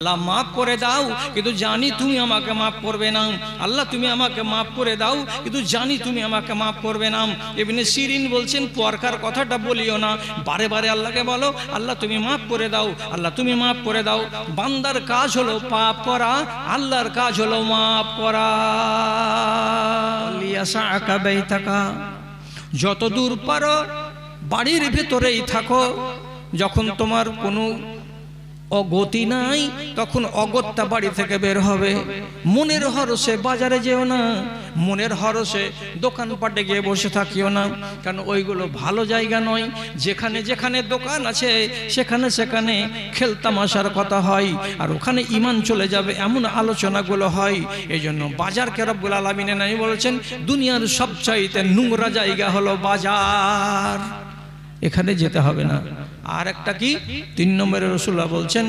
আল্লাহ মাফ করে দাও, কিন্তু জানি তুমি আমাকে মাফ করবে না। আল্লাহ তুমি আমাকে মাফ করে দাও, কিন্তু জানি তুমি আমাকে মাফ করবে না। ইবনে সিরিন বলছেন, পরকার কথাটা বলিও না, বারে বারে আল্লাহকে বলো, আল্লাহ তুমি মাফ করে দাও, আল্লাহ তুমি মাফ করে দাও। বান্দার কাজ হলো পাপ করা, আল্লাহর কাজ হলো মাফ করা। লিয়াসাকা বাইতাকা, যত দূর পারো বাড়ির ভেতরেই থাকো। যখন তোমার কোনো অগতি নাই, তখন অগত্যা বাড়ি থেকে বের হবে। মনের হরসে বাজারে যেও না, মনের হরসে দোকানপাটে গিয়ে বসে থাকিও না, কারণ ওইগুলো ভালো জায়গা নয়। যেখানে যেখানে দোকান আছে সেখানে সেখানে খেলতামাশার কথা হয়, আর ওখানে ঈমান চলে যাবে এমন আলোচনাগুলো হয়। এই জন্য বাজারকে রব্বুল আলামিন নাই বলেছেন, দুনিয়ার সবচাইতে নোংরা জায়গা হলো বাজার, এখানে যেতে হবে না। আর একটা কি, 3 নম্বরে রাসূলুল্লাহ বলছেন,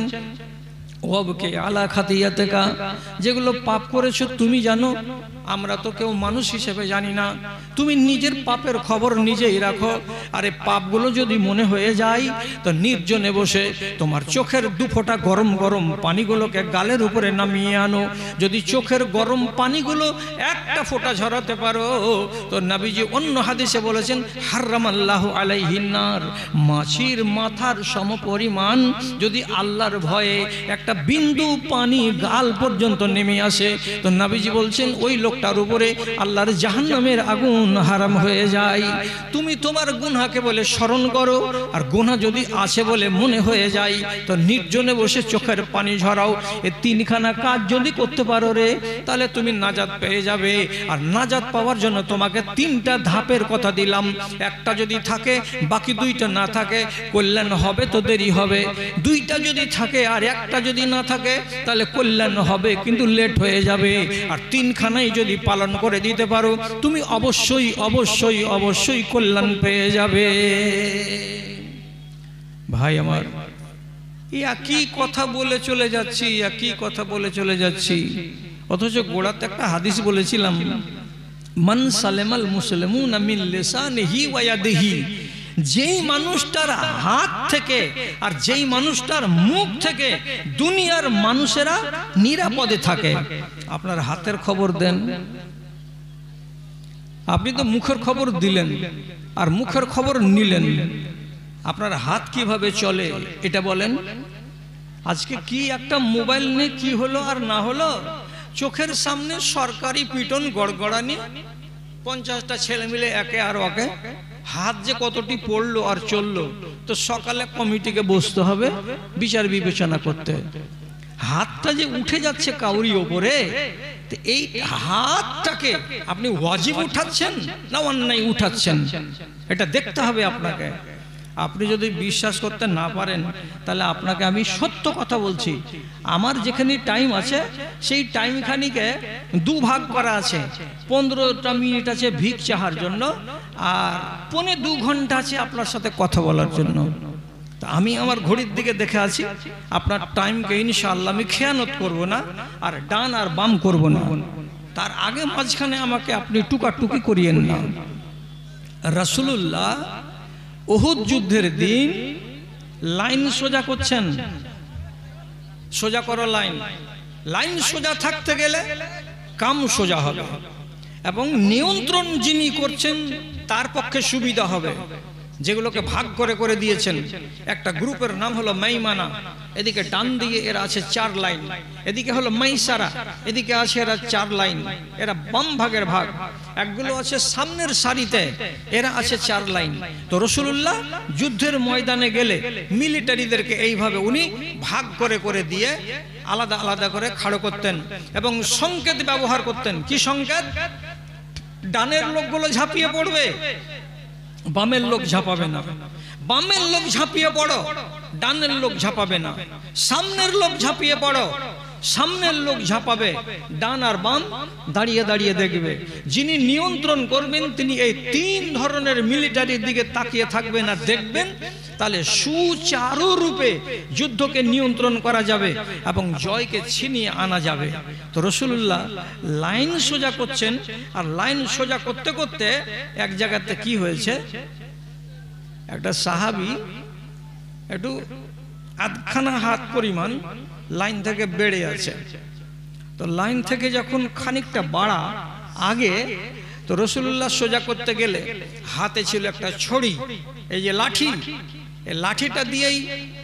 ওয়াবকে আলা খাতিয়াতিকা, যেগুলো পাপ করেছো তুমি জানো, আমরা তো কেউ মানুষ হিসেবে জানি না। তুমি নিজের পাপের খবর নিজেই রাখো। আরে পাপগুলো যদি মনে হয়ে যায় তো নির্জনে বসে তোমার চোখের 2 ফোঁটা গরম গরম পানিগুলোকে গালের উপরে নামিয়ে আনো। যদি চোখের গরম পানিগুলো 1টা ফোঁটা ঝরাতে পারো তো নবীজি অন্য হাদিসে বলেছেন, হারামাল্লাহু আলাইহিন নার, মাছির মাথার সমপরিমাণ যদি আল্লাহর ভয়ে একটা বিন্দু পানি গাল পর্যন্ত নেমে আসে তো নবীজি বলছেন ওই লোকটার উপরে আল্লাহর জাহান্নামের আগুন হারাম হয়ে যায়। তুমি তোমার গুনাহকে বলে স্মরণ করো, আর গুনাহ যদি আছে বলে মনে হয়ে যায় তো নির্জনে বসে চোখের পানি ঝরাও। এই 3খানা কাজ যদি করতে পারো রে, তাহলে তুমি নাজাত পেয়ে যাবে। আর নাজাত পাওয়ার জন্য তোমাকে 3টা ধাপের কথা দিলাম। একটা যদি থাকে, বাকি 2টা না থাকে, কল্যাণ হবে তো দেরি হবে। 2টা যদি থাকে আর একটা যদি না থাকে তাহলে কল্যাণ হবে কিন্তু লেট হয়ে যাবে। আর 3খানাই যদি পালন করে দিতে পারো তুমি অবশ্যই অবশ্যই অবশ্যই কল্যাণ পেয়ে যাবে। ভাই আমার, একই কথা বলে চলে যাচ্ছি, একই কথা বলে চলে যাচ্ছি, অথচ গোড়াতে একটা হাদিস বলেছিলাম, মান সালেমাল মুসলিমুনা মিন লিসানিহি ওয়া ইয়াদিহি, যেই মানুষটার হাত থেকে আর যেই মানুষটার মুখ থেকে দুনিয়ার মানুষেরা নিরাপদে থাকে। আপনার হাতের খবর দেন, আপনি তো মুখের খবর দিলেন আর মুখের খবর নিলেন, আপনার হাত কিভাবে চলে এটা বলেন। আজকে কি একটা মোবাইল নিয়ে কি হলো আর না হলো, চোখের সামনে সরকারি পিটন গড়গড়ানি, 50টা ছেলে মিলে একে আর ওকে, হাত যে কতটি পড়লো আর চললো। তো সকালে কমিটিকে বসতে হবে বিচার বিবেচনা করতে। হাতটা যে উঠে যাচ্ছে কাউরি ওপরে, এই হাতটাকে আপনি ওয়াজিব উঠাচ্ছেন না অন্যায় উঠাচ্ছেন, এটা দেখতে হবে আপনাকে। আপনি যদি বিশ্বাস করতে না পারেন তাহলে আপনাকে আমি সত্য কথা বলছি, আমার যেখানে টাইম আছে সেই টাইমখানিকে 2 ভাগ করা আছে। 15টা মিনিট আছে ভিক চাহার জন্য, আর 1.25 ঘন্টা আছে আপনার সাথে কথা বলার জন্য। তা আমি আমার ঘড়ির দিকে দেখে আছি, আপনার টাইমকে ইনশাআল্লাহ আমি খেয়ানত করব না, আর ডান আর বাম করব না। তার আগে মাঝখানে আমাকে আপনি টুকাটুকি করিয়েন না। রাসূলুল্লাহ উহুদ যুদ্ধের দিন লাইন সোজা করছেন, সোজা করো লাইন, লাইন সোজা থাকতে গেলে কাম সোজা হবে, এবং নিয়ন্ত্রণ যিনি করছেন তার পক্ষে সুবিধা হবে। যেগুলোকে ভাগ করে করে দিয়েছেন, একটা গ্রুপের নাম হলো মাইমানা, এদিকে ডান দিকে এরা আছে 4 লাইন, এদিকে হলো মাইসারা, এদিকে আছে এরা 4 লাইন, এরা বাম ভাগের ভাগ। একগুলো আছে সামনের সারিতে, এরা আছে 4 লাইন। তো রাসূলুল্লাহ যুদ্ধের ময়দানে গেলে মিলিটারিদেরকে এইভাবে উনি ভাগ করে করে দিয়ে আলাদা আলাদা করে খাড়ো করতেন এবং সংকেত ব্যবহার করতেন। কি সংকেত? ডানের লোকগুলো ঝাঁপিয়ে পড়বে, বামের লোক ঝাঁপাবে না, বামের লোক ঝাঁপিয়ে পড়ো, ডানের লোক ঝাঁপাবে না, সামনের লোক ঝাঁপিয়ে পড়ো, সামনের লোক ঝাঁপাবে, ডান আর বাম দাঁড়িয়ে দাঁড়িয়ে দেখবে। যিনি নিয়ন্ত্রণ করবেন তিনি এই 3 ধরনের মিলিটারির দিকে তাকিয়ে থাকবেন আর দেখবেন, তাহলে সুচারু রূপে যুদ্ধকে নিয়ন্ত্রণ করা যাবে এবং জয়কে ছিনিয়ে আনা যাবে। তো রাসূলুল্লাহ লাইন সোজা করছেন, আর লাইন সোজা করতে করতে এক জায়গাতে কি হয়েছে, একটা সাহাবী একটু আধখানা হাত পরিমাণ লাইন থেকে বেড়ে আছে। তো লাইন থেকে যখন খানিকটা বাড়া আগে, তো রাসূলুল্লাহ সোজা করতে গেলে হাতে ছিল একটা ছড়ি, এই যে লাঠি, এই লাঠিটা দিয়েই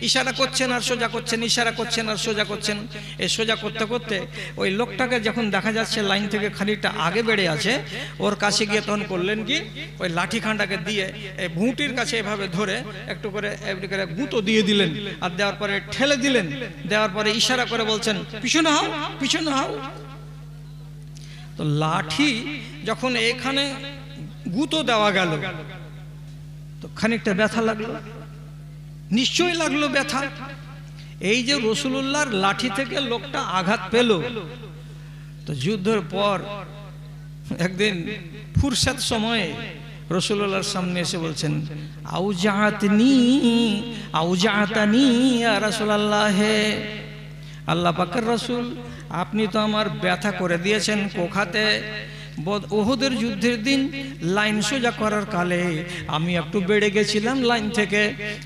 ইশারা করছেন আর সোজা করছেন, ইশারা করছেন আর সোজা করছেন। এই সোজা করতে করতে ওই লোকটাকে যখন দেখা যাচ্ছে লাইন থেকে খানিকটা আগে বেড়ে আছে, ওর কাছে গিয়ে তখন করলেন কি, ওই লাঠি খানটাকে দিয়ে এই ভুঁটির কাছে এভাবে ধরে একটু করে এমনি করে গুঁতো দিয়ে দিলেন, আর দেওয়ার পরে ঠেলে দিলেন, দেওয়ার পরে ইশারা করে বলছেন পিছনে হও, পিছনে হও। তো লাঠি যখন এখানে গুঁতো দেওয়া গেল, তো খানিকটা ব্যথা লাগলো, নিশ্চয়ই লাগলো ব্যথা। এই যে রাসূলুল্লাহর লাঠি থেকে লোকটা আঘাত পেল, তো যুদ্ধের পর একদিন ফুরসাত সময়ে রাসূলুল্লাহর সামনে এসে বলছেন, আউজাতানি ইয়া রাসূলুল্লাহ, আল্লাহ পাকের রাসূল, আপনি তো আমার ব্যথা করে দিয়েছেন কোখাতে। উহুদের যুদ্ধের দিন লাইন সোজা করার কালে আমি একটু বেড়ে গেছিলাম লাইন থেকে,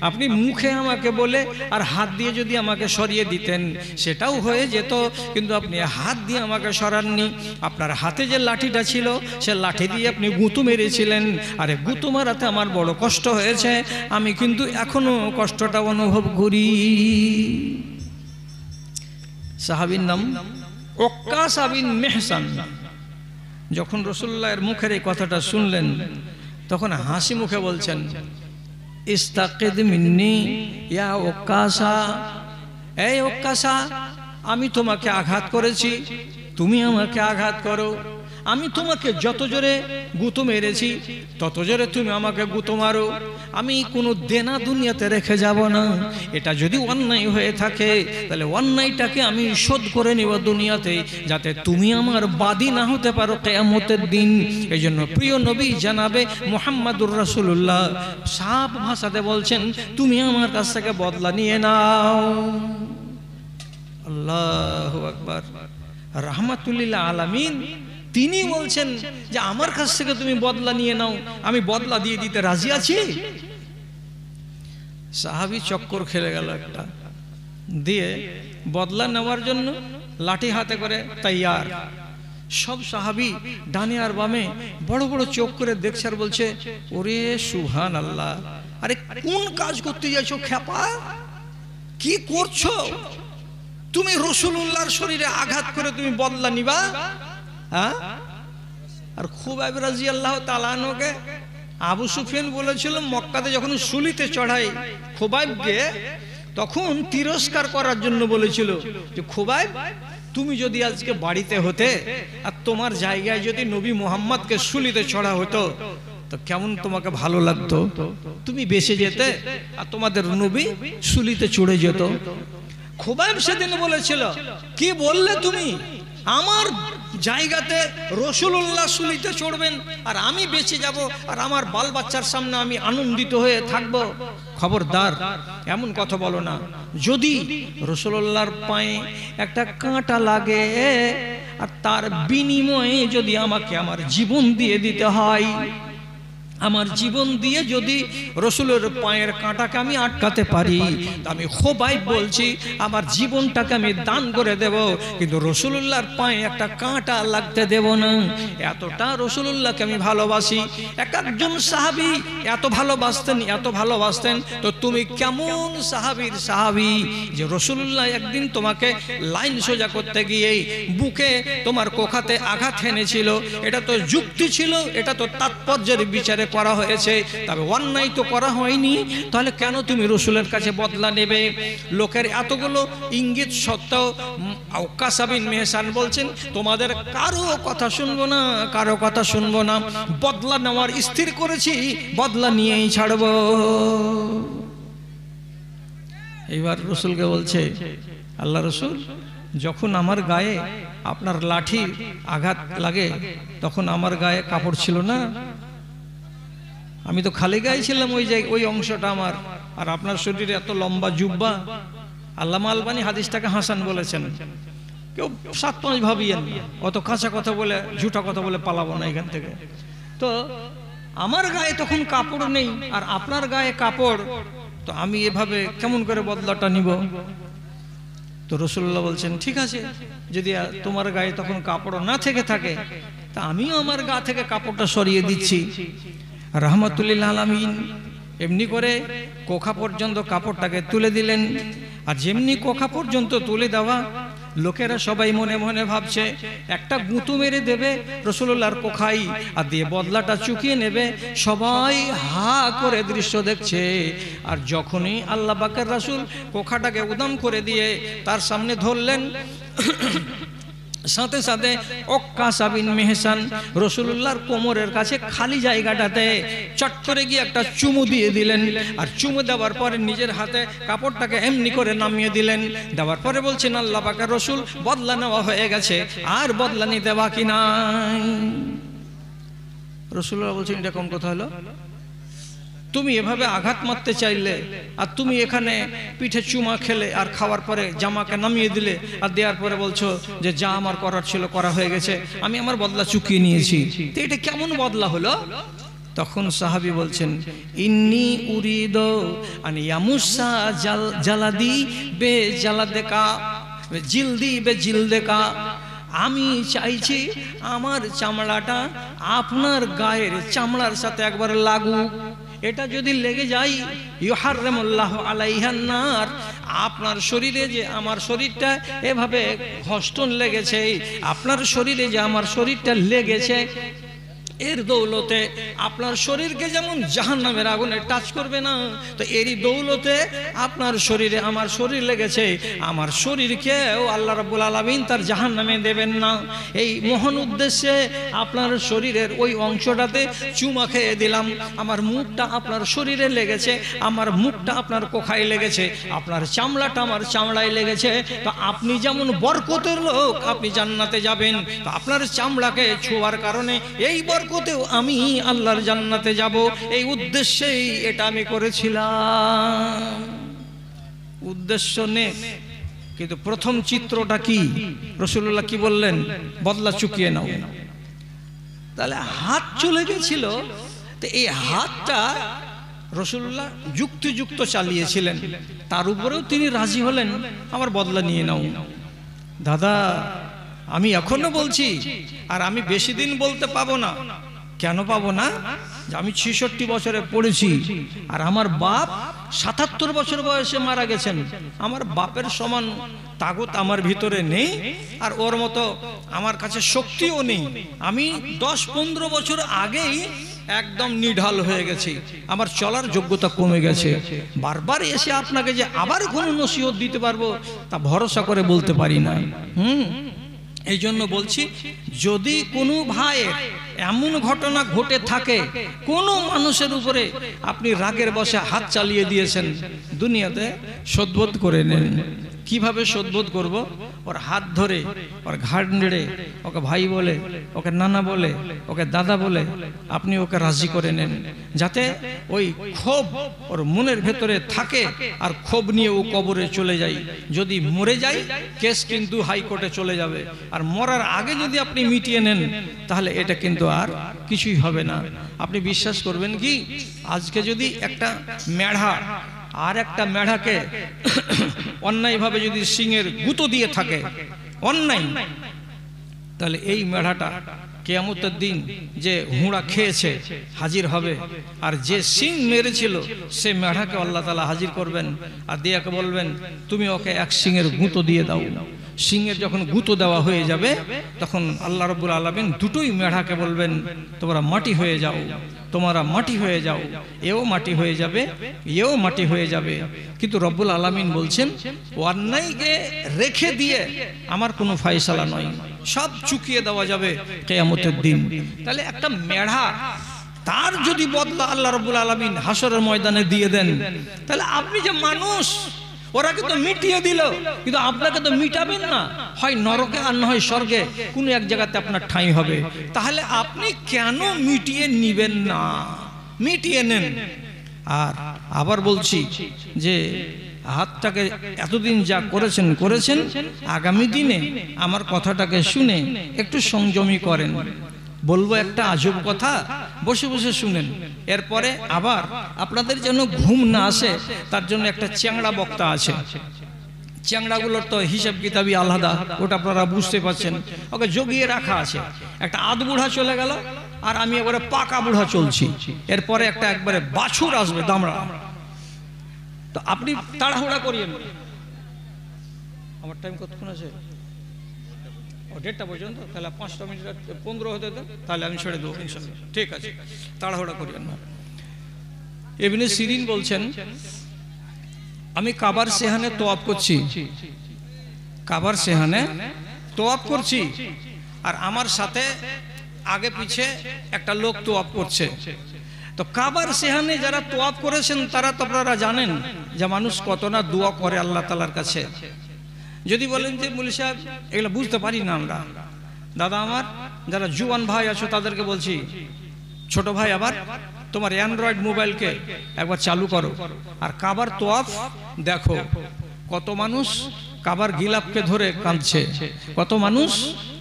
আপনি মুখে আমাকে বলে আর হাত দিয়ে যদি আমাকে সরিয়ে দিতেন সেটাও হয়ে যেত, কিন্তু আপনি হাত দিয়ে আমাকে সরাননি। আপনার হাতে যে লাঠিটা ছিল সে লাঠি দিয়ে আপনি গুঁতো মেরেছিলেন, আরে গুঁতো মারাতে আমার বড় কষ্ট হয়েছে, আমি কিন্তু এখনো কষ্টটা অনুভব করি। সাহাবীর নাম ওক্কাস বিন মেহসান। যখন রাসূলুল্লাহর মুখের এই কথাটা শুনলেন, তখন হাসি মুখে বলছেন, ইস্তাকিদ মিন্নি ইয়া ওক্কাসা, এই ওক্কাসা, আমি তোমাকে আঘাত করেছি, তুমি আমাকে আঘাত করো। আমি তোমাকে যত জোরে গুঁতো মেরেছি তত জোরে তুমি আমাকে গুঁতো মারো। আমি কোনো দেনা দুনিয়াতে রেখে যাব না। এটা যদি অন্যায় হয়ে থাকে তাহলে অন্যায়টাকে আমি শোধ করে নেব দুনিয়াতে, যাতে তুমি আমার বাদী না হতে পারো কিয়ামতের দিন। এই জন্য প্রিয় নবী জানাবে মুহাম্মাদুর রাসূলুল্লাহ সাফ ভাষাতে বলছেন, তুমি আমার কাছ থেকে বদলা নিয়ে নাও। আল্লাহু আকবার। রাহমাতুল লিল আলামিন তিনি বলছেন যে আমার কাছ থেকে তুমি বদলা নিয়ে নাও, আমি বদলা দিয়ে দিতে রাজি আছি। সাহাবী চক্কর খেলে গেল একটা, দিয়ে বদলা নেওয়ার জন্য লাঠি হাতে করে তৈয়ার। সব সাহাবী ডানে আর বামে বড় বড় চোখ করে দেখছে আর বলছে, ওরে সুবহানাল্লাহ, আরে কোন কাজ করতে যাচ্ছ খেপা, কি করছো তুমি? রাসূলুল্লাহর শরীরে আঘাত করে তুমি বদলা নিবা? হ্যাঁ? আর খুবাইব রাদিয়াল্লাহু তাআলা আনহুকে আবু সুফিয়ান বলেছিল মক্কাতে যখন শুলিতে চড়াই খুবাইবকে, তখন তিরস্কার করার জন্য বলেছিল যে খুবাইব, তুমি যদি আজকে বাড়িতে হতে আর তোমার জায়গায় যদি নবী মুহাম্মদকে শুলিতে চড়া হতো তো কেমন তোমাকে ভালো লাগতো? তুমি বেঁচে যেতে আর তোমাদের নবী শুলিতে চড়ে যেত। খুবাইব সেদিন বলেছিল, কি বললে তুমি? আমার জায়গাতে রাসূলুল্লাহ শুলিতে চড়বেন আর আমি বেঁচে যাব আর আমার বাল বাচ্চার সামনে আমি আনন্দিত হয়ে থাকব? খবরদার, এমন কথা বলো না। যদি রাসূলুল্লাহর পায়ে একটা কাঁটা লাগে আর তার বিনিময়ে যদি আমাকে আমার জীবন দিয়ে দিতে হয়, আমার জীবন দিয়ে যদি রাসূলের পায়ের কাঁটাকে আমি আটকাতে পারি, আমি খুবাইব বলছি আমার জীবনটাকে আমি দান করে দেব, কিন্তু রাসূলুল্লাহর পায়ে একটা কাঁটা লাগতে দেব না। এতটা রাসূলুল্লাহকে আমি ভালোবাসি। একজন সাহাবী এত ভালোবাসতেন, তো তুমি কেমন সাহাবীর সাহাবী যে রাসূলুল্লাহ একদিন তোমাকে লাইন সোজা করতে গিয়ে বুকে তোমার কোখাতে আঘাত এনেছিল? এটা তো যুক্তি ছিল, এটা তো তাৎপর্যের বিচারে করা হয়েছে, তবে অন্যায় তো করা হয়নি। তাহলে কেন তুমি রাসূলের কাছে বদলা নেবে? লোকের এতগুলো ইঙ্গিত সত্ত্বেও ওক্কাস বিন মেহসান বলছেন, তোমাদের কারো কথা শুনবো না, কারো কথা শুনবো না, বদলা নেওয়ার স্থির করেছি, বদলা নিয়েই ছাড়বো। এইবার রাসূলকে বলছে, আল্লাহ রাসূল, যখন আমার গায়ে আপনার লাঠি আঘাত লাগে তখন আমার গায়ে কাপড় ছিল না, আমি তো খালি গায়ে ছিলাম ওই অংশটা আমার, আর আপনার শরীরে এত লম্বা জুব্বা। আল্লামা আলবানী হাদিসটাকে হাসান বলেছেন। কেউ 7-5 ভাবিয়েন, অত কাঁচা কথা বলে ঝুটা কথা বলে পালাবো না এখান থেকে। তো আমার গায়ে তখন কাপড় নেই আর আপনার গায়ে কাপড়, তো আমি এভাবে কেমন করে বদলাটা নিব? তো রাসূলুল্লাহ বলছেন ঠিক আছে, যদি তোমার গায়ে তখন কাপড় না থেকে থাকে তা আমিও আমার গা থেকে কাপড়টা সরিয়ে দিচ্ছি। রাহমাতুল্লিল আলামিন এমনি করে কোখা পর্যন্ত কাপড়টাকে তুলে দিলেন। আর যেমনি কোখা পর্যন্ত তুলে দেওয়া, লোকেরা সবাই মনে মনে ভাবছে একটা গুঁতো মেরে দেবে রাসূলুল্লাহর কোখাই আর দিয়ে বদলাটা চুকিয়ে নেবে। সবাই হা করে দৃশ্য দেখছে। আর যখনই আল্লাহ পাকের রাসূল কোখাটাকে উদাম করে দিয়ে তার সামনে ধরলেন, সাথে সাথে ওক্কাসা বিন মেহসান রাসূলুল্লাহর কোমরের কাছে খালি জায়গাটাতে চট করে গিয়ে একটা চুমু দিয়ে দিলেন। আর চুমু দেওয়ার পরে নিজের হাতে কাপড়টাকে এমনি করে নামিয়ে দিলেন। দেওয়ার পরে বলছেন আল্লাহ পাকের রাসূল বদলা নেওয়া হয়ে গেছে, আর বদলা নিতে বাকি নাই। রাসূলুল্লাহ বলছেন এটা কোন কথা হলো? তুমি এভাবে আঘাত মারতে চাইলে আর তুমি এখানে পিঠে চুমা খেলে আর খাওয়ার পরে জামাকে নামিয়ে দিলে আর দেওয়ার পরে বলছো যে যা আমার করার ছিল করা হয়ে গেছে, আমি আমার বদলা চুকিয়ে নিয়েছি। তো এটা কেমন বদলা হলো? তখন সাহাবী বলছেন ইন্নী উরিদু আন ইয়ামুসা জালাদি বে জালাদেকা জিলদি বে জিলদেকা, আমি চাইছি আমার চামড়াটা আপনার গায়ের চামড়ার সাথে একবার লাগুক। এটা যদি লেগে যায় ইউহাররিমুল্লাহু আলাইহান নার, আপনার শরীরে যে আমার শরীরটা এভাবে ঘষ্টন লেগেছে, আপনার শরীরে যে আমার শরীরটা লেগেছে, এর দৌলতে আপনার শরীরকে যেমন জাহান্নামের আগুনে টাচ করবে না, তো এরই দৌলতে আপনার শরীরে আমার শরীর লেগেছে, আমার শরীরকেও আল্লাহ রাব্বুল আলামিন তার জাহান্নামে দেবেন না। এই মহান উদ্দেশ্যে আপনার শরীরের ওই অংশটাতে চুমা খেয়ে দিলাম। আমার মুখটা আপনার শরীরে লেগেছে, আমার মুখটা আপনার কোখায় লেগেছে, আপনার চামড়াটা আমার চামড়ায় লেগেছে। তো আপনি যেমন বরকতের লোক, আপনি জান্নাতে যাবেন, তো আপনার চামড়াকে ছোঁয়ার কারণে এই বরকতেও আমি আল্লাহর জান্নাতে যাব। এই উদ্দেশ্যেই এটা আমি করেছিলাম। উদ্দেশ্য নেই, কিন্তু প্রথম চিত্রটা কি? রাসূলুল্লাহ কি বললেন? বদলা চুকিয়ে নাও। তাহলে হাত চলে গেছিল, তো এই হাতটা রাসূলুল্লাহ যুক্তিযুক্ত চালিয়েছিলেন, তার উপরেও তিনি রাজি হলেন আমার বদলা নিয়ে নাও। দাদা আমি এখনো বলছি, আর আমি বেশি দিন বলতে পাবো না। কেন পাবো না? আমি 66 বছরে পড়েছি, আর আমার বাপ 77 বছর বয়সে মারা গেছেন। আমার বাপের সমান তাগত আমার ভিতরে নেই, আর ওর মতো আমার কাছে শক্তিও নেই। আমি 10-15 বছর আগেই একদম নিঢাল হয়ে গেছি, আমার চলার যোগ্যতা কমে গেছে। বারবার এসে আপনাকে যে আবার কোনো নসিহত দিতে পারবো তা ভরসা করে বলতে পারি না। এই জন্য বলছি, যদি কোনো ভাইয়ের এমন ঘটনা ঘটে থাকে, কোনো মানুষের উপরে আপনি রাগের বশে হাত চালিয়ে দিয়েছেন, দুনিয়াতে শোধবোধ করে নেন। কিভাবে শোধবোধ করব? ওর হাত ধরে, ওর ঘাড় নেড়ে, ওকে ভাই বলে, ওকে নানা বলে, ওকে দাদা বলে আপনি ওকে রাজি করে নেন, যাতে ওই ক্ষোভ ওর মনের ভেতরে থাকে আর ক্ষোভ নিয়ে ও কবরে চলে যায়। যদি মরে যায় কেস কিন্তু হাইকোর্টে চলে যাবে, আর মরার আগে যদি আপনি মিটিয়ে নেন তাহলে এটা কিন্তু আর কিছুই হবে না। আপনি বিশ্বাস করবেন কি, আজকে যদি একটা মেঢ়া আর একটা মেঢ়াকে অন্যায়ভাবে যদি সিংয়ের গুঁতো দিয়ে থাকে, অন্যায়, তাহলে এই মেঢ়াটা কিয়ামতের দিন যে হুঁড়া খেয়েছে হাজির হবে, আর যে সিং মেরেছিল সে মেঢ়াকে আল্লাহ তাআলা হাজির করবেন আর দিয়াকে বলবেন তুমি ওকে এক সিংয়ের গুঁতো দিয়ে দাও। সিংয়ের যখন গুঁতো দেওয়া হয়ে যাবে তখন আল্লাহ রাব্বুল আলামিন দুটোই মেঢ়াকে বলবেন তোমরা মাটি হয়ে যাও, তোমরা মাটি হয়ে যাও, এও মাটি হয়ে যাবে, এও মাটি হয়ে যাবে। কিন্তু রব্বুল আলামিন বলছেন অন্যায়কে রেখে দিয়ে আমার কোনো ফয়সালা নয়, সব চুকিয়ে দেওয়া যাবে কিয়ামতের দিন। তাহলে একটা মেঢ়া তার যদি বদলা আল্লাহ রাব্বুল আলামিন হাসরের ময়দানে দিয়ে দেন, তাহলে আপনি যে মানুষ, ওরা কিন্তু মিটিয়ে দিল, কিন্তু আপনাকে তো মিটাবেন না, হয় নরকে আর না হয় স্বর্গে, কোন এক জায়গাতে আপনার ঠাঁই হবে। তাহলে আপনি কেন মিটিয়ে নিবেন না? মিটিয়ে নেন। আর আবার বলছি যে হাতটাকে এতদিন যা করেছেন করেছেন, আগামী দিনে আমার কথাটাকে শুনে একটু সংযমী করেন। বলবো একটা আজব কথা, বসে বসে শুনেন। এরপরে আবার আপনাদের যেন ঘুম না আসে তার জন্য একটা চ্যাংড়া বক্তা আছে। চ্যাংড়াগুলোর তো হিসাব কিতাবই আলাদা, ওটা আপনারা বুঝতে পারছেন। ওকে জগিয়ে রাখা আছে। একটা আধ বুড়া চলে গেল, আর আমি এবারে পাকা বুড়া চলছি। এরপরে একটা একবারে বাছুর আসবে দামড়া। তো আপনি তাড়াহুড়া করিয়েন। আমার টাইম কতক্ষণ আছে? ও 1:30 পর্যন্ত। তাহলে 5টা মিনিট 15 হতে দেন, তাহলে আমি ছেড়ে দেবো ইনশাআল্লাহ। ঠিক আছে, তাড়াহুড়া করিয়েন না। ইবনে সিরিন বলছেন, আমি কাবার সেহানে তোয়াফ করছি, কাবার সেহানে তোয়াফ করছি, আর আমার সাথে আগে পিছে একটা লোক তোয়াফ করছে। তো কাবার সেহানে যারা তোয়াফ করেছেন তারা তো আপনারা জানেন যে মানুষ কত না দোয়া করে আল্লাহ তাআলার কাছে। যদি বলেন যে মুলি সাহেব এগুলো বুঝতে পারি না আমরা, দাদা আমার যারা জুয়ান ভাই আছো তাদেরকে বলছি, ছোট ভাই আবার তোমার অ্যান্ড্রয়েড মোবাইলকে একবার চালু করো আর কাবার তোয়াফ দেখো। কত মানুষ কাবার গিলাফকে ধরে কাঁদছে, কত মানুষ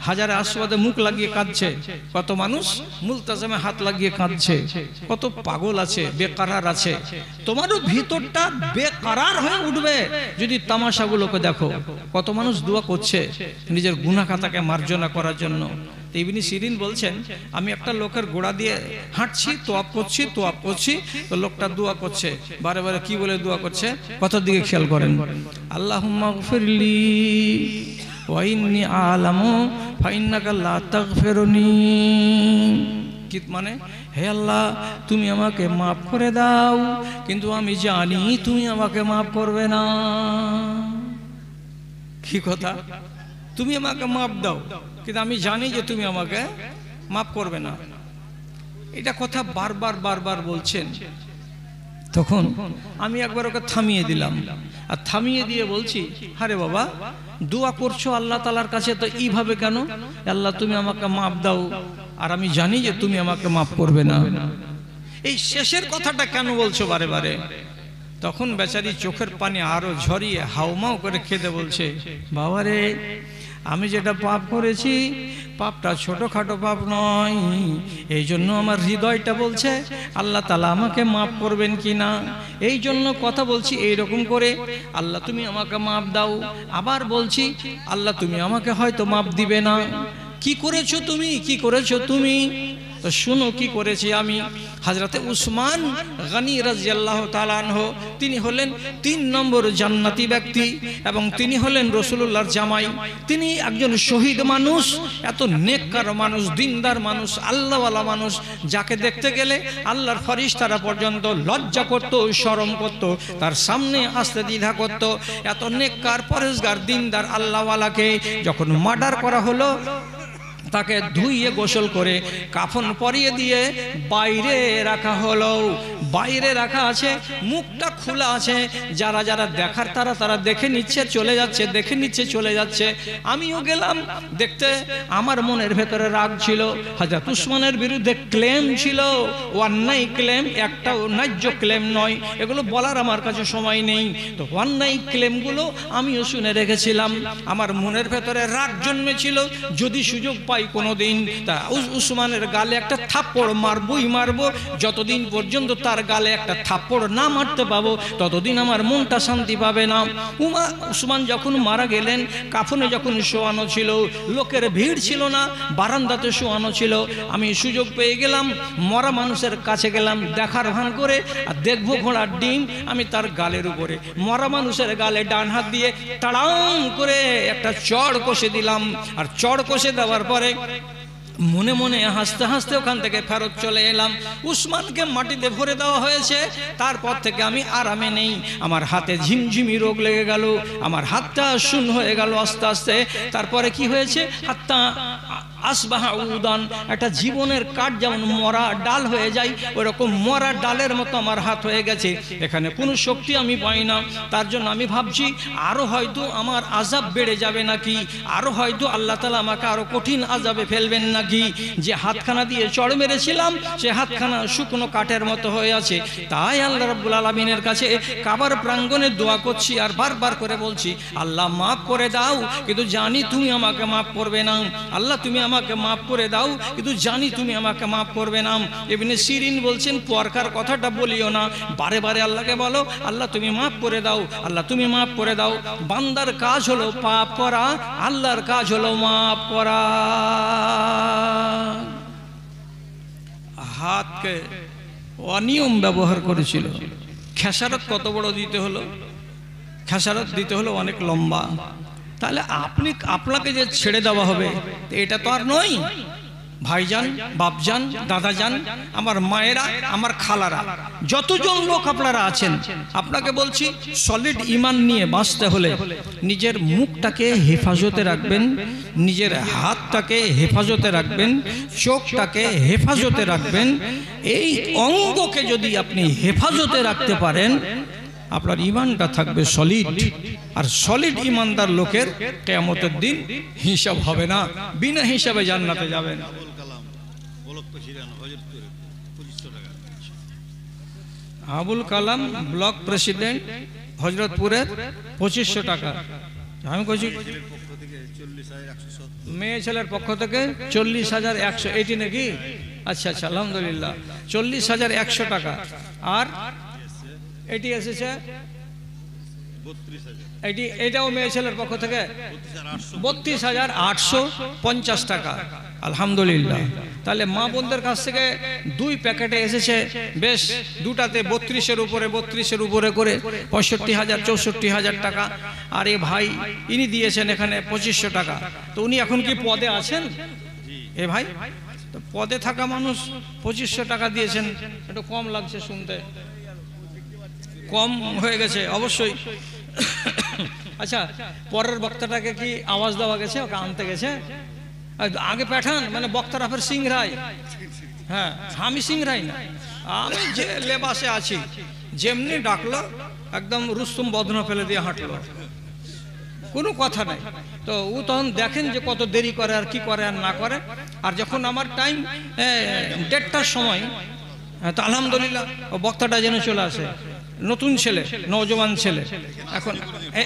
হাজারে আসওয়াদে মুখ লাগিয়ে কাঁদছে, কত মানুষ মুলতাজামে হাত লাগিয়ে কাঁদছে, কত পাগল আছে, বেকারার আছে। তোমারও ভিতরটা বেকারার হয়ে উঠবে যদি তামাশাগুলোকে দেখো। কত মানুষ দোয়া করছে নিজের গুনাহ খাতাকে মার্জনা করার জন্য। ইবনে সিরিন বলছেন, আমি একটা লোকের গোড়া দিয়ে হাঁটছি, তোয়াফ করছি, তো লোকটা দোয়া করছে। বারে বারে কি বলে দোয়া করছে, কথার দিকে খেয়াল করেন। আল্লাহুম্মা গফিরলি ওয়া ইন্নী আ'লামু ফাইন্নাকা লা তাগফিরুনি। কি মানে, হে আল্লাহ তুমি আমাকে মাফ করে দাও, কিন্তু আমি জানি তুমি আমাকে মাফ করবে না। কি কথা, তুমি আমাকে মাফ দাও কিন্তু আমি জানি যে তুমি আমাকে মাফ করবে না। এটা কথা বারবার বারবার বলছেন। তখন আমি একবার ওকে থামিয়ে দিলাম, আর থামিয়ে দিয়ে বলছি, আরে বাবা দোয়া করছো আল্লাহ তাআলার কাছে, তো এইভাবে কেন? আল্লাহ তুমি আমাকে মাফ দাও, আর আমি জানি যে তুমি আমাকে মাফ করবে না। এই শেষের কথাটা কেন বলছো বারে বারে? তখন বেচারি চোখের পানি আরো ঝরিয়ে হাউমাউ করে কেঁদে বলছে, বাবারে আমি যেটা পাপ করেছি পাপটা ছোটখাটো পাপ নয়, এই জন্য আমার হৃদয়টা বলছে আল্লাহ তাআলা আমাকে মাফ করবেন কিনা, এই জন্য কথা বলছি এইরকম করে, আল্লাহ তুমি আমাকে মাফ দাও। আবার বলছি আল্লাহ তুমি আমাকে হয়তো মাফ দিবে না। কি করেছো তুমি, কি করেছো তুমি? তো শুনো কি করেছি আমি। হযরতে উসমান গনি রাদিয়াল্লাহু তাআলা আনহু, তিনি হলেন 3 নম্বর জান্নাতি ব্যক্তি এবং তিনি হলেন রাসূলুল্লাহর জামাই। তিনি একজন শহীদ মানুষ, এত নেককার মানুষ, দিনদার মানুষ, আল্লাহওয়ালা মানুষ, যাকে দেখতে গেলে আল্লাহর ফেরেশতারা পর্যন্ত লজ্জা করত, শরম করত, তার সামনে আসতে দ্বিধা করত। এত নেককার, পরেশগার, দিনদার আল্লাহওয়ালাকে যখন মার্ডার করা হলো, তাকে ধুইয়ে গোসল করে কাফন পরিয়ে দিয়ে বাইরে রাখা হলো। বাইরে রাখা আছে, মুখটা খোলা আছে, যারা যারা দেখার তারা তারা দেখে নিচ্ছে, চলে যাচ্ছে, দেখে নিচ্ছে, চলে যাচ্ছে। আমিও গেলাম দেখতে। আমার মনের ভেতরে রাগ ছিল, হযরত উসমানের বিরুদ্ধে ক্লেম ছিল, অন্যায় ক্লেম, একটাও ন্যায্য ক্লেম নয়। এগুলো বলার আমার কাছে সময় নেই। তো অন্যায় ক্লেমগুলো আমিও শুনে রেখেছিলাম। আমার মনের ভেতরে রাগ জন্মেছিল, যদি সুযোগ পাই কোনোদিন তা উসমানের গালে একটা থাপ্পড় মারবই মারবো। যতদিন পর্যন্ত তার গালে একটা থাপ্পড় না মারতে পাবো ততদিন আমার মনটা শান্তি পাবে না। উসমান যখন মারা গেলেন, কাফনে যখন শোয়ানো ছিল, লোকের ভিড় ছিল না, বারান্দাতে শোয়ানো ছিল। আমি সুযোগ পেয়ে গেলাম, মরা মানুষের কাছে গেলাম, দেখার ভান করে, আর দেখবো ঘোড়ার ডিম। আমি তার গালের উপরে, মরা মানুষের গালে ডান হাত দিয়ে তাড়াম করে একটা চড় কষে দিলাম। আর চড় কষে দেওয়ার পরে মনে মনে হাসতে হাসতে ওখান থেকে ফেরত চলে এলাম। উসমানকে মাটিতে ভরে দেওয়া হয়েছে। তারপর থেকে আমি আরামে নেই। আমার হাতে ঝিমঝিমি রোগ লেগে গেল, আমার হাতটা শূন্য হয়ে গেল আস্তে আস্তে। তারপরে কি হয়েছে, হাতটা আসবাহা উদান, একটা জীবনের কাঠ যেমন মরা ডাল হয়ে যায়, ওরকম মরা ডালের মতো আমার হাত হয়ে গেছে। এখানে কোনো শক্তি আমি পাই না। তার জন্য আমি ভাবছি আরো হয়তো আমার আযাব বেড়ে যাবে নাকি, আরো হয়তো আল্লাহ তাআলা আমাকে আরো কঠিন আযাবে ফেলবেন নাকি। যে হাতখানা দিয়ে চড় মেরেছিলাম সে হাতখানা শুকনো কাঠের মতো হয়ে আছে। তাই আল্লাহ রাব্বুল আলামিনের কাছে কাবার প্রাঙ্গণে দোয়া করছি, আর বারবার করে বলছি আল্লাহ মাফ করে দাও, কিন্তু জানি তুমি আমাকে মাফ করবে না। আল্লাহ তুমি আমাকে মাফ করে দাও, কিন্তু জানি তুমি আমাকে মাফ করবে না। ইবনে সিরিন বলছেন পরকার কথাটা বলিও না, বারে বারে আল্লাহকে বলো আল্লাহ তুমি মাফ করে দাও, আল্লাহ তুমি মাফ করে দাও। বান্দার কাজ হলো পাপ করা, আল্লাহর কাজ হলো মাফ করা। হাতকে অনিয়ম ব্যবহার করেছিল, খেসারত কত বড় দিতে হলো, খেসারত দিতে হলো অনেক লম্বা। তাহলে আপনাকে যে ছেড়ে দেওয়া হবে এটা তো আর নয়। ভাইজান, বাপজান, দাদাজান, আমার মায়েরা, আমার খালারা, যতজন লোক আপনারা আছেন, আপনাকে বলছি সলিড ঈমান নিয়ে বাঁচতে হলে নিজের মুখটাকে হেফাজতে রাখবেন, নিজের হাতটাকে হেফাজতে রাখবেন, চোখটাকে হেফাজতে রাখবেন। এই অঙ্গকে যদি আপনি হেফাজতে রাখতে পারেন আপনার ঈমানটা থাকবে সলিড। আর সলিড ঈমানদার লোকের কিয়ামতের দিন হিসাব হবে না, বিনা হিসাবে জান্নাতে যাবেন। আবুল কালাম ব্লক প্রেসিডেন্ট হযরতপুরের 2500 টাকা। আমি কইছি মেয়ে ছেলের পক্ষ থেকে 40,100, এটি নাকি? আচ্ছা আচ্ছা, আলহামদুলিল্লাহ, 40,100 টাকা। আর এটি এসেছে এটাও মেয়ে ছেলের পক্ষ থেকে 32,850 টাকা। আলহামদুলিল্লাহ। তাহলে মা বোনদের কাছ থেকে 2 প্যাকেটে এসেছে, বেশ দুটাতে 32-এর উপরে করে 65,000 64,000 টাকা। আর এ ভাই ইনি দিয়েছেন এখানে 2500 টাকা। তো উনি এখন কি পদে আছেন? এ ভাই তো পদে থাকা মানুষ 2500 টাকা দিয়েছেন, একটু কম লাগছে শুনতে, কম হয়ে গেছে অবশ্যই। আচ্ছা, পরের বক্তাটাকে কি আওয়াজ দেওয়া গেছে, ওকে আনতে গেছে? আগে পাঠান, মানে বক্তারা ফের সিং রায়। হ্যাঁ, আমি সিং রায় না, আমি যে লেবাসে আছি, যেমনি ডাকলো একদম রুস্তম বদনা ফেলে দিয়ে হাঁটলো, কোনো কথা নাই। তো ও তখন দেখেন যে কত দেরি করে আর কি করে আর না করে। আর যখন আমার টাইম 1:30টার সময়, তো আলহামদুলিল্লাহ ও বক্তাটা যেন চলে আসে, নতুন ছেলে, নওজোয়ান ছেলে, এখন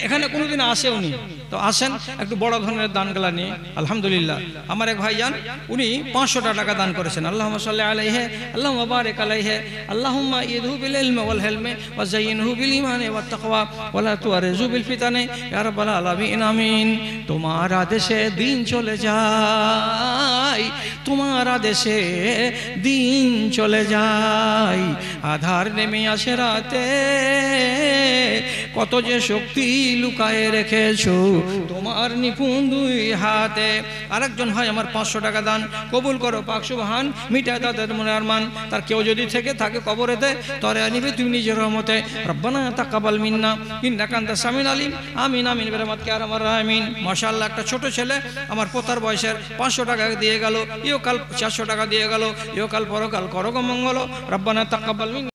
এখানে কোনোদিন আসে উনি, তো আসেন একটু বড় ধরনের দানগুলা নিয়ে। আলহামদুলিল্লাহ আমার এক ভাইজান উনি 500 টাকা দান করেছেন। আল্লাহুম্মা সাল্লি আলাইহি আল্লাহুম্মা বারিক আলাইহি আল্লাহুম্মা ইযহু বিল ইলমি ওয়াল হিলমি ওয়া যায়িনহু বিল ঈমানি ওয়াত তাকওয়া ওয়া লা তুআরিজু বিল ফিতানি ইয়া রাব্বাল আলামিন আমিন। তোমার আদেশে দিন চলে যায়, তোমার আদেশে দিন চলে যায়, আধার নেমে আসে রাতে, কত যে শক্তি লুকায়ে রেখেছো তোমার নিপুণ 2 হাতে। আরেকজন ভাই আমার 500 টাকা দান কবুল করো পাক সুবহান, মিটায় তাদের মনে আরমান। তার কেউ যদি থেকে থাকে কবরেতে, তরে আনিবে তুমি নিজের রহমতে। রব্বানা তাকাব্বাল মিন্না ইন্নাকা আনতাস সামিউল আলিম, আমিন আমিন বিরহমাতিকা ইয়া আরহামার রাহিমিন। মাশাআল্লাহ, একটা ছোট ছেলে আমার পোতার বয়সের 500 টাকা দিয়ে গেল, ইহকাল 400 টাকা দিয়ে গেল, ইহকাল পরকাল করো গো মঙ্গল। রব্বানা তাকাব্বাল মিন্না।